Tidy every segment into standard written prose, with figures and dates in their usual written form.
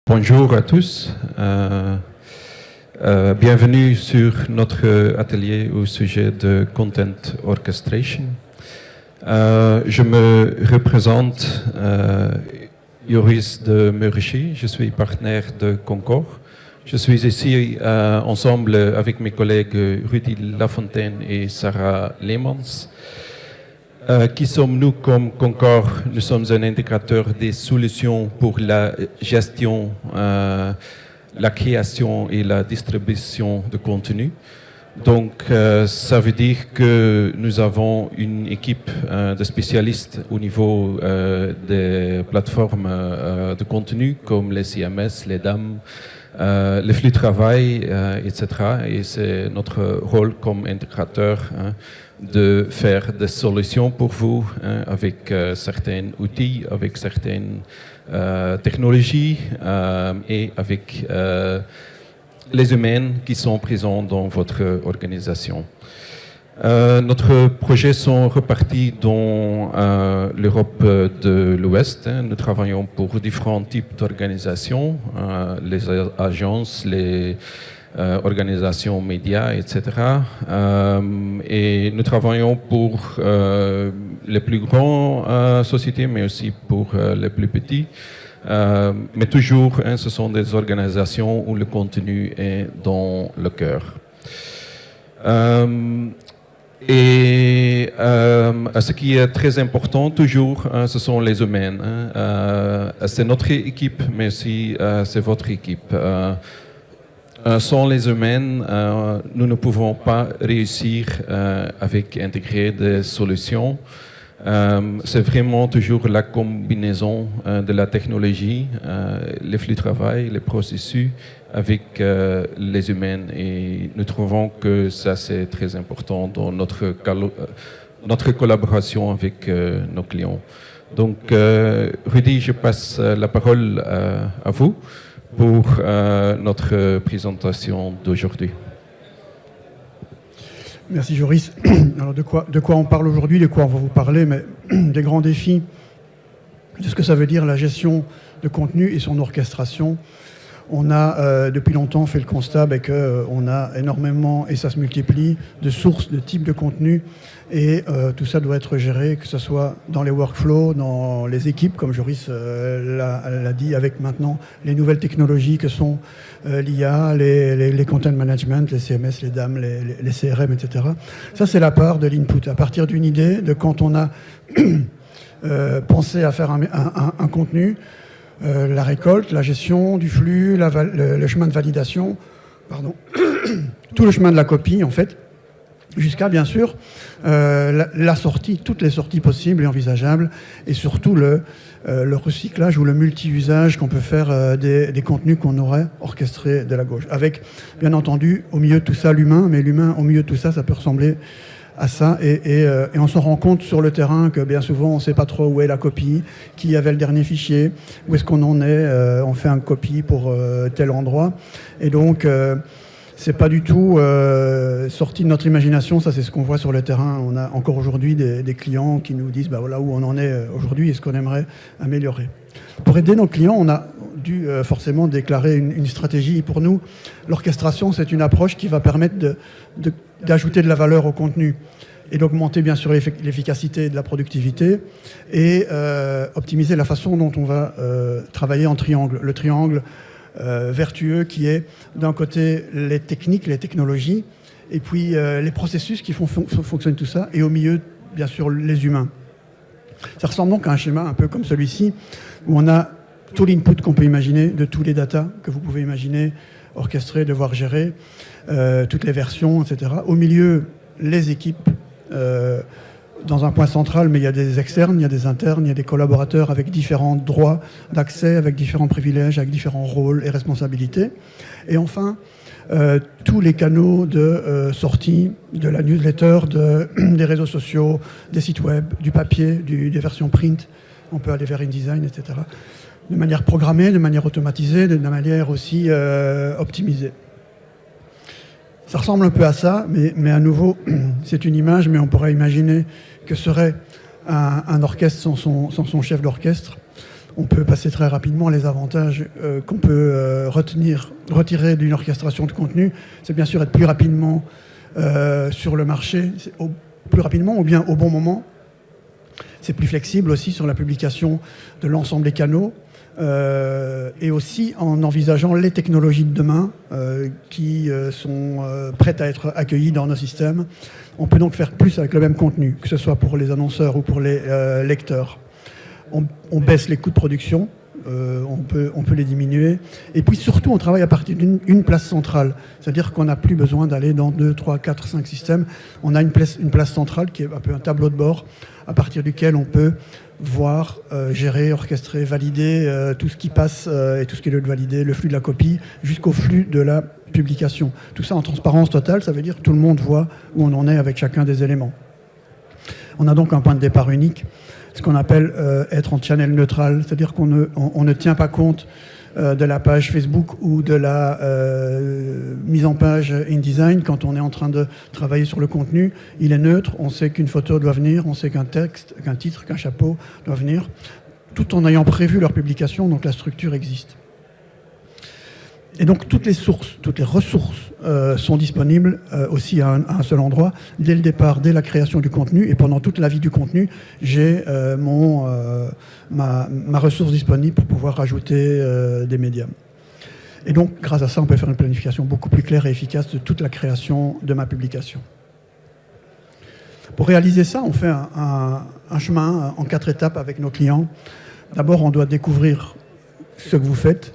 Bonjour à tous. Bienvenue sur notre atelier au sujet de Content Orchestration. Je me représente Joris de Meurichy, je suis partenaire de Concor. Je suis ici ensemble avec mes collègues Rudy Lafontaine et Sarah Leemans. Qui sommes-nous comme Concor? Nous sommes un intégrateur des solutions pour la gestion, la création et la distribution de contenu. Donc, ça veut dire que nous avons une équipe de spécialistes au niveau des plateformes de contenu comme les CMS, les DAM, les flux de travail, etc. Et c'est notre rôle comme intégrateur de faire des solutions pour vous avec certains outils, avec certaines technologies et avec les humains qui sont présents dans votre organisation. Notre projets sont repartis dans l'Europe de l'Ouest. Nous travaillons pour différents types d'organisations, les agences, les organisations médias, etc. Et nous travaillons pour les plus grandes sociétés, mais aussi pour les plus petits. Mais toujours, ce sont des organisations où le contenu est dans le cœur. Et ce qui est très important toujours, ce sont les humains. C'est notre équipe, mais aussi c'est votre équipe. Sans les humains, nous ne pouvons pas réussir avec intégrer des solutions. C'est vraiment toujours la combinaison de la technologie, les flux de travail, les processus avec les humains. Et nous trouvons que ça c'est très important dans notre collaboration avec nos clients. Donc, Rudy, je passe la parole à vous pour notre présentation d'aujourd'hui. Merci Joris. Alors de quoi on parle aujourd'hui, de quoi on va vous parler, mais des grands défis, de ce que ça veut dire la gestion de contenu et son orchestration. On a depuis longtemps fait le constat qu'on a énormément, et ça se multiplie, de sources, de types de contenu, et tout ça doit être géré, que ce soit dans les workflows, dans les équipes, comme Joris l'a dit, avec maintenant les nouvelles technologies que sont l'IA, les content management, les CMS, les DAM, les CRM, etc. Ça, c'est la part de l'input. À partir d'une idée, de quand on a pensé à faire un contenu, la récolte, la gestion du flux, le chemin de validation, tout le chemin de la copie, en fait, jusqu'à, bien sûr, la sortie, toutes les sorties possibles et envisageables, et surtout le recyclage ou le multi-usage qu'on peut faire des contenus qu'on aurait orchestrés de la gauche. Avec, bien entendu, au milieu de tout ça, l'humain, mais l'humain, au milieu de tout ça, ça peut ressembler à ça, et on se rend compte sur le terrain que bien souvent on ne sait pas trop où est la copie, qui avait le dernier fichier, où est-ce qu'on en est, on fait un copie pour tel endroit, et donc c'est pas du tout sorti de notre imagination. Ça c'est ce qu'on voit sur le terrain. On a encore aujourd'hui des clients qui nous disent voilà où on en est aujourd'hui et ce qu'on aimerait améliorer. Pour aider nos clients, on a dû forcément déclarer une stratégie. Pour nous, l'orchestration, c'est une approche qui va permettre d'ajouter de la valeur au contenu et d'augmenter bien sûr l'efficacité de la productivité et optimiser la façon dont on va travailler en triangle. Le triangle vertueux qui est d'un côté les techniques, les technologies et puis les processus qui font fonctionner tout ça et au milieu bien sûr les humains. Ça ressemble donc à un schéma un peu comme celui-ci où on a tout l'input qu'on peut imaginer de tous les data que vous pouvez imaginer, orchestrer, devoir gérer, toutes les versions, etc. Au milieu, les équipes, dans un point central, mais il y a des externes, il y a des internes, il y a des collaborateurs avec différents droits d'accès, avec différents privilèges, avec différents rôles et responsabilités. Et enfin, tous les canaux de sortie, de la newsletter, des réseaux sociaux, des sites web, du papier, des versions print, on peut aller vers InDesign, etc. De manière programmée, de manière automatisée, de manière aussi optimisée. Ça ressemble un peu à ça, mais à nouveau, c'est une image, mais on pourrait imaginer que serait un orchestre sans son chef d'orchestre, on peut passer très rapidement les avantages qu'on peut retirer d'une orchestration de contenu. C'est bien sûr être plus rapidement sur le marché, plus rapidement ou bien au bon moment. C'est plus flexible aussi sur la publication de l'ensemble des canaux et aussi en envisageant les technologies de demain qui sont prêtes à être accueillies dans nos systèmes. On peut donc faire plus avec le même contenu, que ce soit pour les annonceurs ou pour les lecteurs. On baisse les coûts de production, on peut les diminuer. Et puis surtout, on travaille à partir d'une place centrale. C'est-à-dire qu'on n'a plus besoin d'aller dans 2, 3, 4, 5 systèmes. On a une place centrale qui est un peu un tableau de bord à partir duquel on peut voir, gérer, orchestrer, valider tout ce qui passe et tout ce qui doit être validé, le flux de la copie, jusqu'au flux de la publication. Tout ça en transparence totale, ça veut dire que tout le monde voit où on en est avec chacun des éléments. On a donc un point de départ unique, ce qu'on appelle être en channel neutral, c'est-à-dire qu'on ne tient pas compte de la page Facebook ou de la mise en page InDesign quand on est en train de travailler sur le contenu. Il est neutre, on sait qu'une photo doit venir, on sait qu'un texte, qu'un titre, qu'un chapeau doit venir, tout en ayant prévu leur publication, donc la structure existe. Et donc toutes les sources, toutes les ressources sont disponibles aussi à un seul endroit. Dès le départ, dès la création du contenu et pendant toute la vie du contenu, j'ai ma ressource disponible pour pouvoir rajouter des médias. Et donc grâce à ça, on peut faire une planification beaucoup plus claire et efficace de toute la création de ma publication. Pour réaliser ça, on fait un chemin en 4 étapes avec nos clients. D'abord, on doit découvrir ce que vous faites.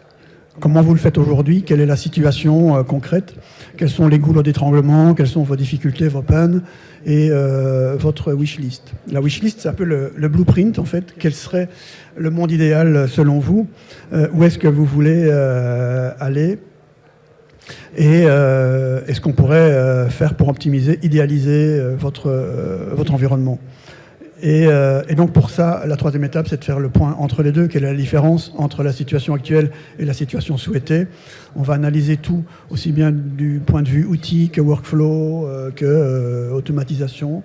Comment vous le faites aujourd'hui? Quelle est la situation concrète? Quels sont les goulots d'étranglement? Quelles sont vos difficultés, vos pannes? Et votre wishlist. La wishlist, c'est un peu le blueprint, en fait. Quel serait le monde idéal selon vous? Où est-ce que vous voulez aller? Et ce qu'on pourrait faire pour optimiser, idéaliser votre environnement. Et donc pour ça, la 3e étape, c'est de faire le point entre les deux. Quelle est la différence entre la situation actuelle et la situation souhaitée? On va analyser tout, aussi bien du point de vue outils que workflow, que automatisation.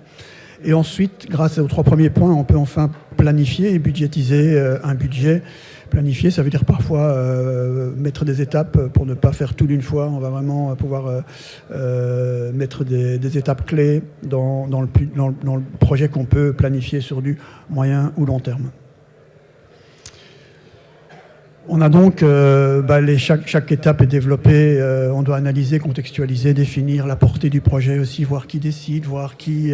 Et ensuite, grâce aux 3 premiers points, on peut enfin planifier et budgétiser un budget. Planifier, ça veut dire parfois mettre des étapes pour ne pas faire tout d'une fois. On va vraiment pouvoir mettre des étapes clés dans le projet qu'on peut planifier sur du moyen ou long terme. On a donc, chaque étape est développée, on doit analyser, contextualiser, définir la portée du projet aussi, voir qui décide, voir qui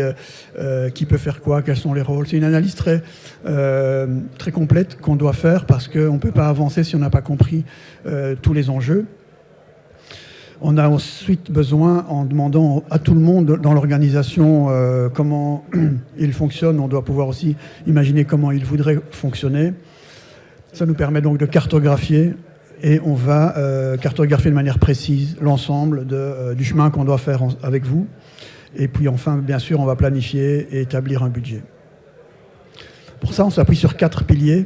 peut faire quoi, quels sont les rôles. C'est une analyse très complète qu'on doit faire parce qu'on ne peut pas avancer si on n'a pas compris tous les enjeux. On a ensuite besoin, en demandant à tout le monde dans l'organisation comment il fonctionne, on doit pouvoir aussi imaginer comment il voudrait fonctionner. Ça nous permet donc de cartographier et on va cartographier de manière précise l'ensemble du chemin qu'on doit faire avec vous. Et puis enfin, bien sûr, on va planifier et établir un budget. Pour ça, on s'appuie sur 4 piliers.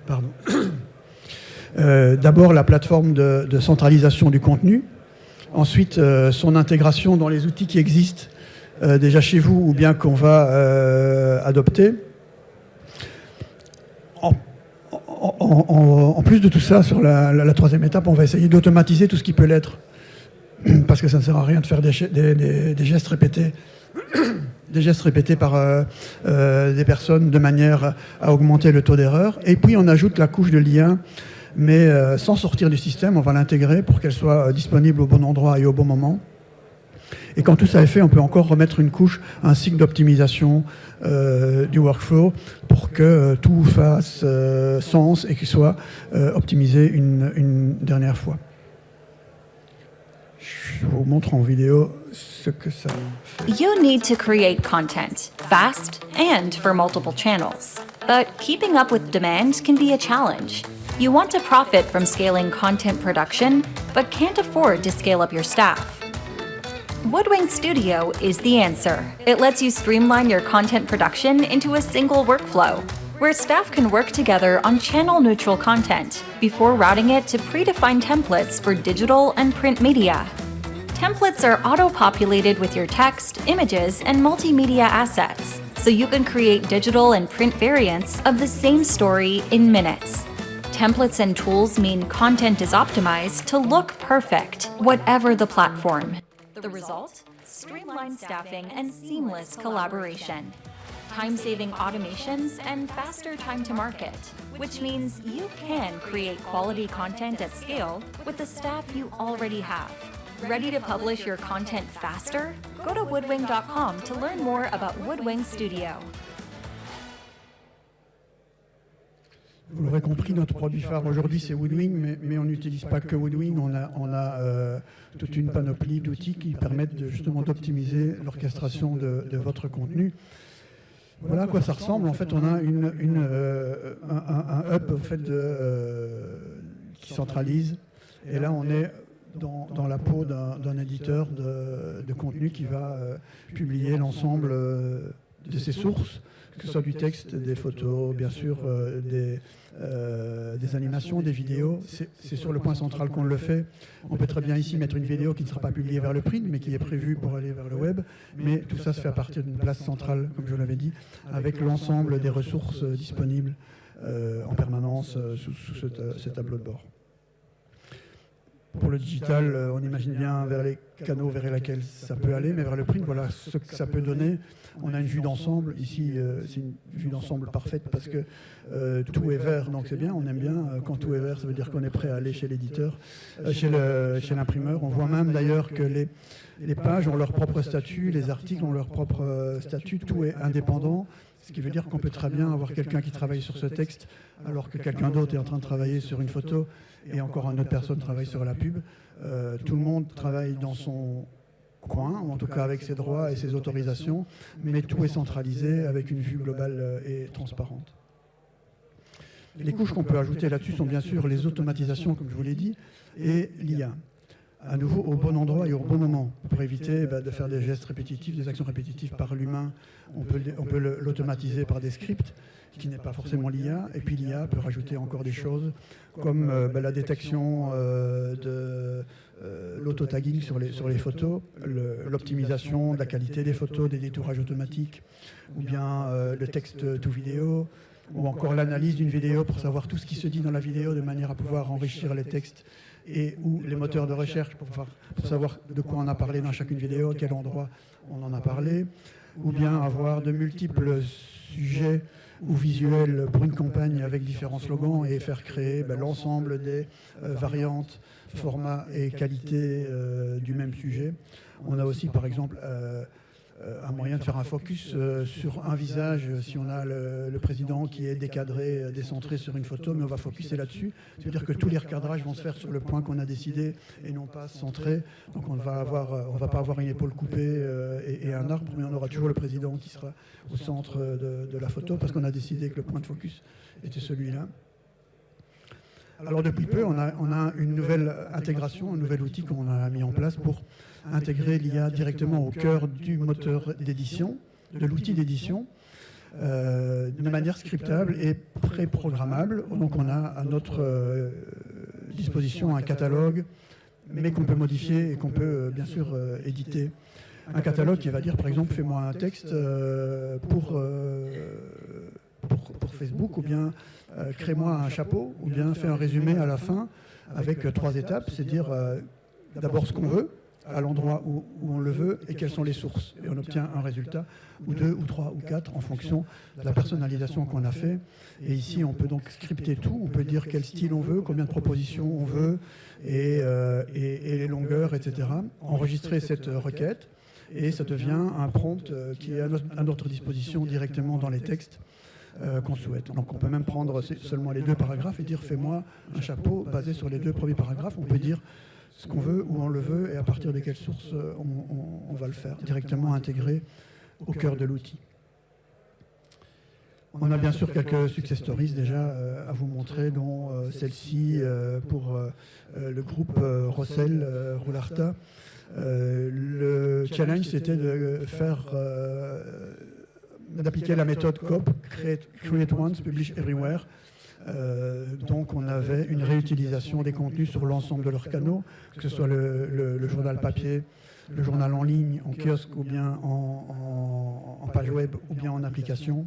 Pardon. D'abord, la plateforme de centralisation du contenu. Ensuite, son intégration dans les outils qui existent déjà chez vous ou bien qu'on va adopter. En plus de tout ça, sur la 3e étape, on va essayer d'automatiser tout ce qui peut l'être. Parce que ça ne sert à rien de faire des gestes répétés. Des gestes répétés par des personnes de manière à augmenter le taux d'erreur. Et puis on ajoute la couche de lien, mais sans sortir du système, on va l'intégrer pour qu'elle soit disponible au bon endroit et au bon moment. Et quand tout ça est fait, on peut encore remettre une couche, un cycle d'optimisation du workflow pour que tout fasse sens et qu'il soit optimisé une dernière fois. Je vous montre en vidéo ce que ça fait. You need to create content fast and for multiple channels. But keeping up with demand can be a challenge. You want to profit from scaling content production, but can't afford to scale up your staff. Woodwing Studio is the answer. It lets you streamline your content production into a single workflow, where staff can work together on channel-neutral content before routing it to predefined templates for digital and print media. Templates are auto-populated with your text, images, and multimedia assets, so you can create digital and print variants of the same story in minutes. Templates and tools mean content is optimized to look perfect, whatever the platform. The result? Streamlined staffing and seamless collaboration. Time-saving automations and faster time to market, which means you can create quality content at scale with the staff you already have. Ready to publish your content faster? Go to woodwing.com to learn more about Woodwing Studio. Vous l'aurez compris, notre produit phare aujourd'hui c'est Woodwing, mais on n'utilise pas que Woodwing, on a toute une panoplie d'outils qui permettent justement d'optimiser l'orchestration de votre contenu. Voilà à quoi ça ressemble. En fait, on a un hub en fait, qui centralise. Et là, on est dans la peau d'un éditeur de contenu qui va publier l'ensemble de ses sources, que ce soit du texte, des photos, bien sûr, des animations, des vidéos. C'est sur le point central qu'on le fait. On peut très bien ici mettre une vidéo qui ne sera pas publiée vers le print, mais qui est prévue pour aller vers le web. Mais tout ça se fait à partir d'une place centrale, comme je l'avais dit, avec l'ensemble des ressources disponibles en permanence sous ce tableau de bord. Pour le digital, on imagine bien vers les canaux vers lesquels ça peut aller, mais vers le print, voilà ce que ça peut donner. On a une vue d'ensemble. Ici, c'est une vue d'ensemble parfaite parce que tout est vert, donc c'est bien. On aime bien. Quand tout est vert, ça veut dire qu'on est prêt à aller chez l'éditeur, chez l'imprimeur. On voit même d'ailleurs que les pages ont leur propre statut, les articles ont leur propre statut, tout est indépendant. Ce qui veut dire qu'on peut très bien avoir quelqu'un qui travaille sur ce texte alors que quelqu'un d'autre est en train de travailler sur une photo et encore une autre personne travaille sur la pub. Tout le monde travaille dans son coin, ou en tout cas avec ses droits et ses autorisations, mais tout est centralisé avec une vue globale et transparente. Les couches qu'on peut ajouter là-dessus sont bien sûr les automatisations, comme je vous l'ai dit, et l'IA. À nouveau au bon endroit et au bon moment, pour éviter de faire des gestes répétitifs, des actions répétitives par l'humain. On peut l'automatiser par des scripts, qui n'est pas forcément l'IA, et puis l'IA peut rajouter encore des choses, comme la détection de l'auto-tagging sur les photos, l'optimisation de la qualité des photos, des détourages automatiques, ou bien le texte to vidéo, ou encore l'analyse d'une vidéo pour savoir tout ce qui se dit dans la vidéo de manière à pouvoir enrichir les textes et ou les moteurs de recherche pour savoir de quoi on a parlé dans chacune vidéo, à quel endroit on en a parlé, ou bien avoir de multiples sujets ou visuels pour une campagne avec différents slogans et faire créer l'ensemble des variantes, formats et qualités du même sujet. On a aussi par exemple un moyen de faire un focus sur un visage, si on a le président qui est décadré, décentré sur une photo, mais on va focuser là-dessus. C'est-à-dire que tous les recadrages vont se faire sur le point qu'on a décidé et non pas centré. Donc on ne va pas avoir une épaule coupée et un arbre, mais on aura toujours le président qui sera au centre de la photo parce qu'on a décidé que le point de focus était celui-là. Alors depuis peu, on a une nouvelle intégration, un nouvel outil qu'on a mis en place pour intégrer l'IA directement au cœur du moteur d'édition, de l'outil d'édition, de manière scriptable et préprogrammable. Donc on a à notre disposition un catalogue, mais qu'on peut modifier et qu'on peut bien sûr éditer. Un catalogue qui va dire par exemple fais-moi un texte pour Facebook, ou bien crée-moi un chapeau, ou bien fais un résumé à la fin avec 3 étapes, c'est dire d'abord ce qu'on veut, à l'endroit où on le veut, et quelles sont les sources. Et on obtient un résultat, ou 2, ou 3, ou 4, en fonction de la personnalisation qu'on a fait. Et ici, on peut donc scripter tout, on peut dire quel style on veut, combien de propositions on veut, et les longueurs, etc. Enregistrer cette requête, et ça devient un prompt qui est à notre disposition directement dans les textes qu'on souhaite. Donc on peut même prendre seulement les 2 paragraphes et dire fais-moi un chapeau basé sur les 2 premiers paragraphes. On peut dire ce qu'on veut, où on le veut, et à partir de quelles sources on va le faire, directement intégré au cœur de l'outil. On a bien sûr quelques success stories déjà à vous montrer, dont celle-ci pour le groupe Rossel Roularta. Le challenge, c'était d'appliquer la méthode COP, Create Once, Publish Everywhere. Donc on avait une réutilisation des contenus sur l'ensemble de leurs canaux, que ce soit le journal papier, le journal en ligne, en kiosque ou bien en page web ou bien en application,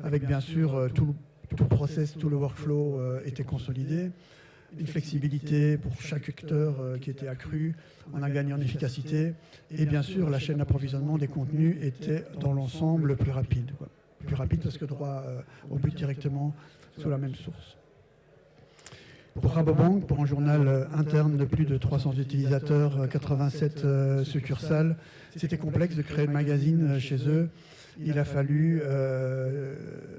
avec bien sûr tout le process, tout le workflow était consolidé. Une flexibilité pour chaque acteur qui était accrue, on a gagné en efficacité, et bien sûr la chaîne d'approvisionnement des contenus était dans l'ensemble plus rapide. Plus rapide parce que droit au but directement sous la même source. Pour Rabobank, pour un journal interne de plus de 300 utilisateurs, 87 succursales, c'était complexe de créer le magazine chez eux. Il a fallu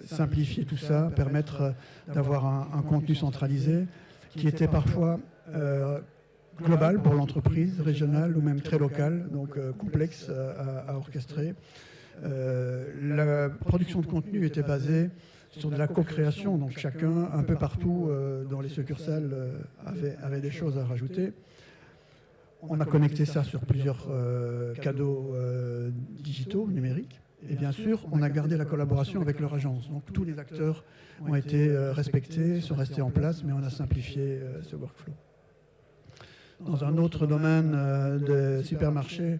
simplifier tout ça, permettre d'avoir un contenu centralisé qui était parfois global pour l'entreprise, régional ou même très local, donc complexe à orchestrer. La production de contenu était basée sur de la co-création, donc chacun, un peu partout dans les succursales, avait des choses à rajouter. On a connecté ça sur plusieurs cadeaux digitaux, numériques. Et bien sûr, on a gardé la collaboration avec leur agence. Donc tous les acteurs ont été respectés, sont restés en place, mais on a simplifié ce workflow. Dans un autre domaine de supermarché,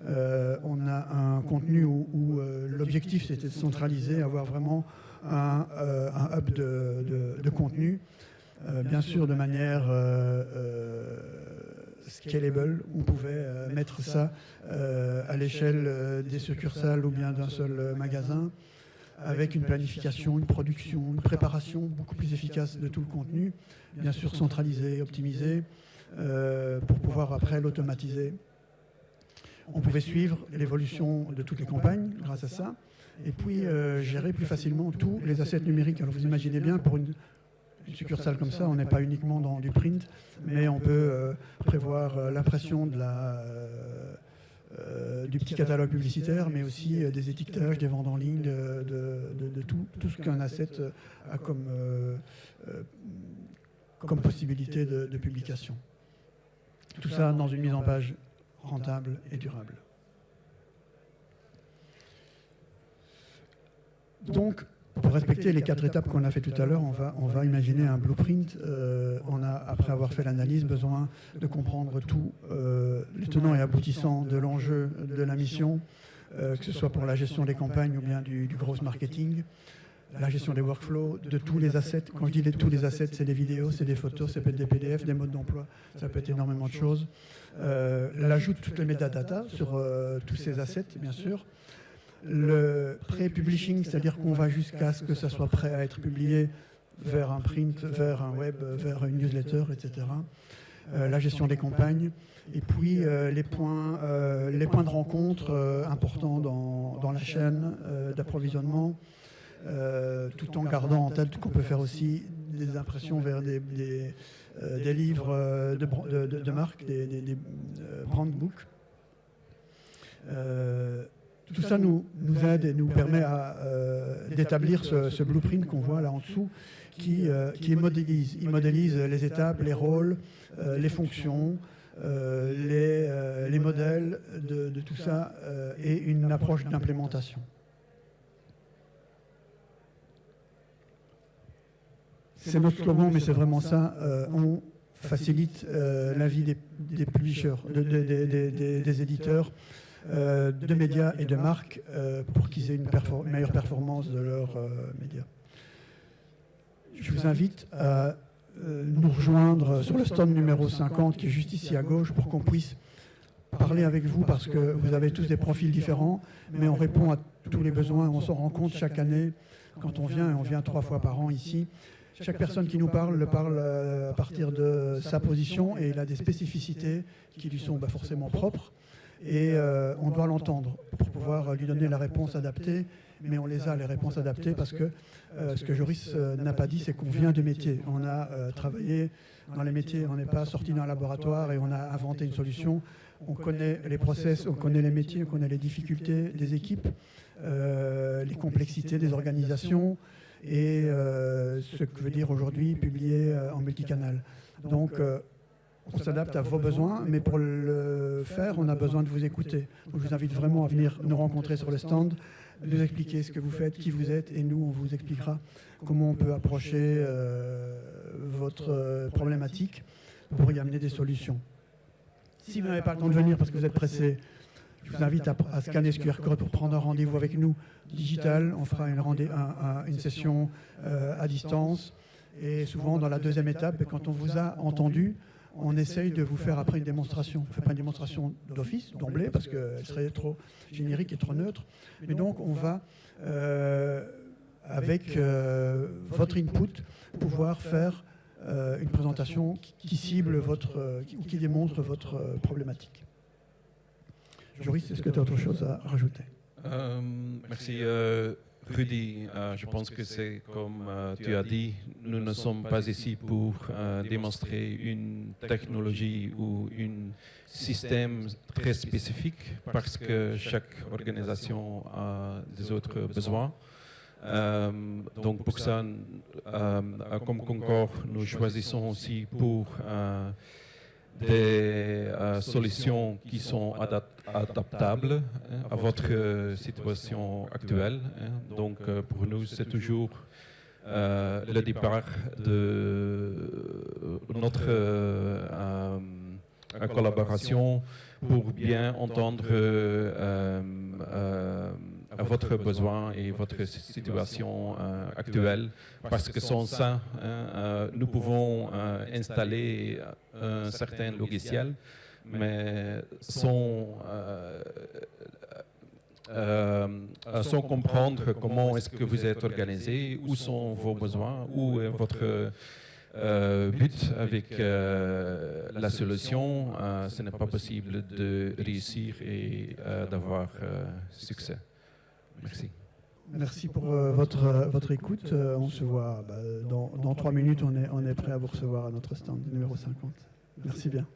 on a un contenu où l'objectif c'était de centraliser, avoir vraiment un hub de contenu, bien sûr de manière scalable. On pouvait mettre ça à l'échelle des succursales ou bien d'un seul magasin, avec une planification, une production, une préparation beaucoup plus efficace de tout le contenu, bien sûr centralisé, optimisé, pour pouvoir après l'automatiser. On pouvait suivre l'évolution de toutes les campagnes grâce à ça, et puis gérer plus facilement tous les assets numériques. Alors vous imaginez bien, pour une succursale comme ça, on n'est pas uniquement dans du print, mais on peut prévoir l'impression de du petit catalogue publicitaire, mais aussi des étiquetages, des ventes en ligne, de tout ce qu'un asset a comme possibilité de publication. Tout ça dans une mise en page rentable et durable. Donc, pour respecter les 4 étapes qu'on a fait tout à l'heure, on va imaginer un blueprint. On a, après avoir fait l'analyse, besoin de comprendre tout, les tenants et aboutissants de l'enjeu de la mission, que ce soit pour la gestion des campagnes ou bien du growth marketing, la gestion des workflows, de tous les assets. Quand je dis tous les assets, c'est des vidéos, c'est des photos, ça peut être des PDF, des modes d'emploi, ça peut être énormément de choses. L'ajout de toutes les métadatas sur tous ces assets, bien sûr. Le pré-publishing, c'est-à-dire qu'on va jusqu'à ce que ça soit prêt à être publié vers un print, vers un web, vers une newsletter, etc. La gestion des campagnes, et puis les points de rencontre importants dans la chaîne d'approvisionnement, tout en gardant en tête qu'on peut faire aussi des impressions vers des livres de marque, des brand books. Tout ça nous aide et nous permet d'établir ce blueprint qu'on voit là en dessous qui modélise. Il modélise les étapes, les rôles, les fonctions, les modèles de tout ça et une approche d'implémentation. C'est notre slogan, mais c'est vraiment ça. On facilite la vie des publishers, des éditeurs, de médias et de marques pour qu'ils aient une meilleure performance de leurs médias. Je vous invite à nous rejoindre sur le stand numéro 50 qui est juste ici à gauche pour qu'on puisse parler avec vous parce que vous avez tous des profils différents, mais on répond à tous les besoins. On s'en rend compte chaque année quand on vient, et on vient 3 fois par an ici. Chaque personne qui nous parle le parle à partir de sa position et il a des spécificités qui lui sont forcément propres. Et on doit l'entendre pour pouvoir lui donner la réponse adaptée, mais on les a, les réponses adaptées, parce que ce que Joris n'a pas dit, c'est qu'on vient de métier. On a travaillé dans les métiers, on n'est pas sorti d'un laboratoire et on a inventé une solution. On connaît les process, on connaît les métiers, on connaît les difficultés des équipes, les complexités des organisations et ce que veut dire aujourd'hui publier en multicanal. Donc, on s'adapte à vos besoins, mais pour le faire, on a besoin de vous écouter. Donc, je vous invite vraiment à venir nous rencontrer sur le stand, nous expliquer ce que vous faites, qui vous êtes, et nous, on vous expliquera comment on peut approcher votre problématique pour y amener des solutions. Si vous n'avez pas le temps de venir parce que vous êtes pressé, Je vous invite à scanner ce QR code pour prendre un rendez-vous avec nous digital. On fera une session à distance. Et souvent, dans la deuxième étape, quand on vous a entendu, on essaye de vous faire après une démonstration. On ne fait pas une démonstration d'office, d'emblée, parce qu'elle serait trop générique et trop neutre. Mais donc, on va, avec votre input, pouvoir faire une présentation qui cible ou qui démontre votre problématique. Joris, est-ce que tu as autre chose à rajouter? Merci. Rudy, je pense que c'est comme tu as dit, nous ne sommes pas ici pour démontrer une technologie ou un système très spécifique parce que chaque organisation a des autres besoins. Donc pour ça, comme Concor, nous choisissons aussi pour des solutions qui sont adaptables à votre situation actuelle. Donc pour nous, c'est toujours le départ de notre collaboration pour bien entendre votre besoin et votre situation actuelle, parce que sans ça, nous pouvons installer un certain logiciel, mais sans comprendre comment est-ce que vous êtes organisé, où sont vos besoins, où est votre but avec la solution, ce n'est pas possible de réussir et d'avoir succès. Merci. Merci pour votre écoute. On se voit dans 3 minutes. On est prêt à vous recevoir à notre stand numéro 50. Merci bien.